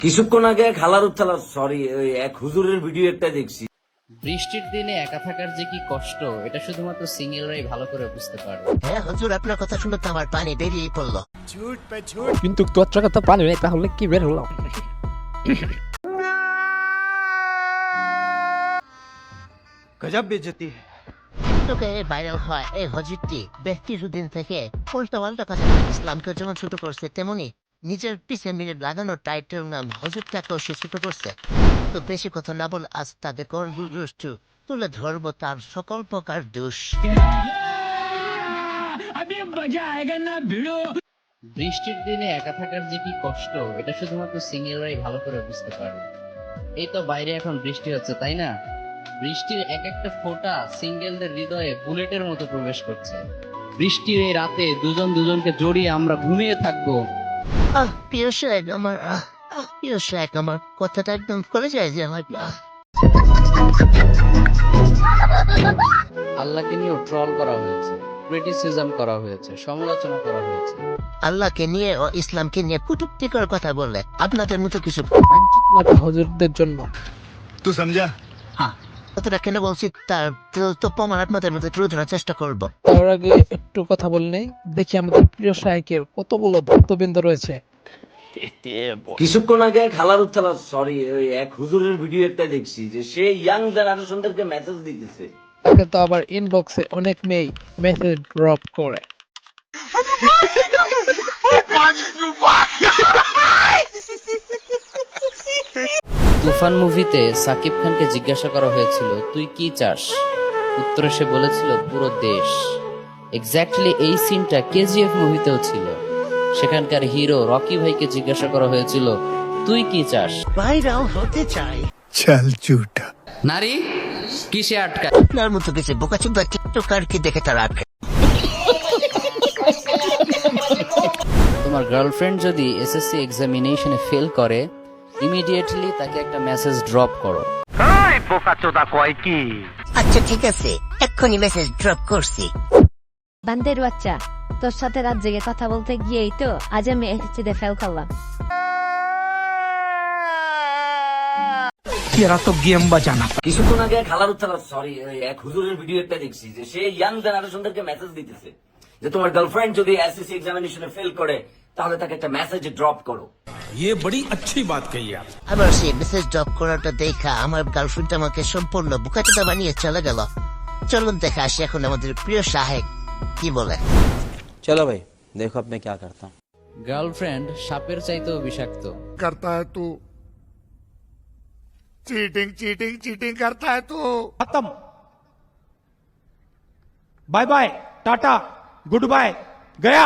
কিছুক্ষণ আগে খালার উত্থালা সরি ওই এক হুজুরের ভিডিও একটা দেখছি। বৃষ্টির দিনে একা থাকার যে কি কষ্ট এটা শুধুমাত্র সিঙ্গেলরাই ভালো করে বুঝতে পারে। হ্যাঁ হুজুর, আপনার কথা শুনে তো আমার পানি বেরিয়ে পড়লো। কিন্তু তোর চোখে তো পানি নেই, তাহলে কি বের হলো? गजब बेइज्जती है। তোকে ভাইরাল হয় এই হজিরটি বেশ কিছুদিন থেকে উল্টা পাল্টা কথা ইসলামকে যেমন ছোট করছে, তেমনি নিজের পিছে মিনিট লাগানো টাইটেল নাম হজরটাকেও সে ছোট করছে। তো বেশি কথা না বল, আজ তাদের দুষ্টু তুলে ধরবো তার সকল প্রকার দোষ। বৃষ্টির দিনে একা থাকার যে কি কষ্ট এটা শুধুমাত্র সিঙ্গেলরাই ভালো করে বুঝতে পারে। এই তো বাইরে এখন বৃষ্টি হচ্ছে, তাই না? বৃষ্টির এক একটা ফোঁটা সিঙ্গেলদের হৃদয়ে বুলেটের মতো প্রবেশ করছে। বৃষ্টির এই রাতে দুজন দুজনকে জড়িয়ে আমরা ঘুমিয়ে থাকবো। প্রিয় সাহেব আমার, প্রিয় সাহেব আমার কথাটা একদম করে যায় যে আমার আল্লাহকে নিয়েও ট্রল করা হয়েছে, ক্রিটিসিজম করা হয়েছে, সমালোচনা করা হয়েছে। আল্লাহকে নিয়ে ও ইসলামকে নিয়ে কটূক্তিকর কথা বললে আপনাদের মতো কিছু হুজুরদের জন্য तू समझा? কথাটা কেন বলছি তার তো প্রমাণ আপনাদের মধ্যে তুলে ধরার চেষ্টা করবো। তার আগে একটু কথা বললেই দেখি আমাদের প্রিয় সাহেবের কতগুলো ভক্তবৃন্দ রয়েছে। কিছুক্ষণ আগে খালার উত্থালা সরি ওই এক হুজুরের ভিডিও একটা দেখছি যে সে ইয়াং জেনারেশনদেরকে মেসেজ দিতেছে। তাকে তো আবার ইনবক্সে অনেক মেয়ে মেসেজ ড্রপ করে। তুফান মুভিতে সাকিব খানকে জিজ্ঞাসা করা হয়েছিল তুই কি চাস, উত্তরে সে বলেছিল পুরো দেশ। এক্স্যাক্টলি এই সিনটা কেজিএফ মুভিতেও ছিল। সেখানকার হিরো রকি ভাইকে জিজ্ঞাসা করা হয়েছিল তুই কি চাস। ভাইরাল হতে চাই चल झूठा। নারী কিসে আটকায়? আপনার মতো কিছু বোকাচোদা টিকটকারকে দেখে তারা আটকে। তোমার গার্লফ্রেন্ড যদি এসএসসি এক্সামিনেশনে ফেল করে, ইমিডিয়েটলি তাকে একটা মেসেজ ড্রপ করো। আচ্ছা ঠিক আছে, এক্ষুনি মেসেজ ড্রপ করছি। বান্দের বাচ্চা, তোর সাথে রাত জেগে কথা বলতে গিয়েই তো আজ আমি এসএসসিতে ফেল করলাম। কিছুক্ষণ আগে খালার উত্থালা সরি ওই এক হুজুরের ভিডিও একটা দেখছি যে সে ইয়াং জেনারেশনদেরকে মেসেজ দিতেছে যে তোমার গার্লফ্রেন্ড যদি এসএসসি এক্সামিনেশনে ফেল করে তাহলে তাকে একটা মেসেজ ড্রপ করো। ये बड़ी अच्छी बात कही आप। আবার সেই মেসেজ ড্রপ করাটা দেখা আমার গার্লফ্রেন্ড আমাকে সম্পূর্ণ বোকাচোদা বানিয়ে চলে গেল। চলুন দেখে আসি এখন আমাদের প্রিয় সাহেব কি বলে। चलो भाई देखो अब मैं क्या करता हूँ। গার্লফ্রেন্ড সাপের চাইতেও বিষাক্ত। करता है तू चीटिंग चीटिंग चीटिंग करता है तू। खत्म, bye bye, tata, goodbye, गया।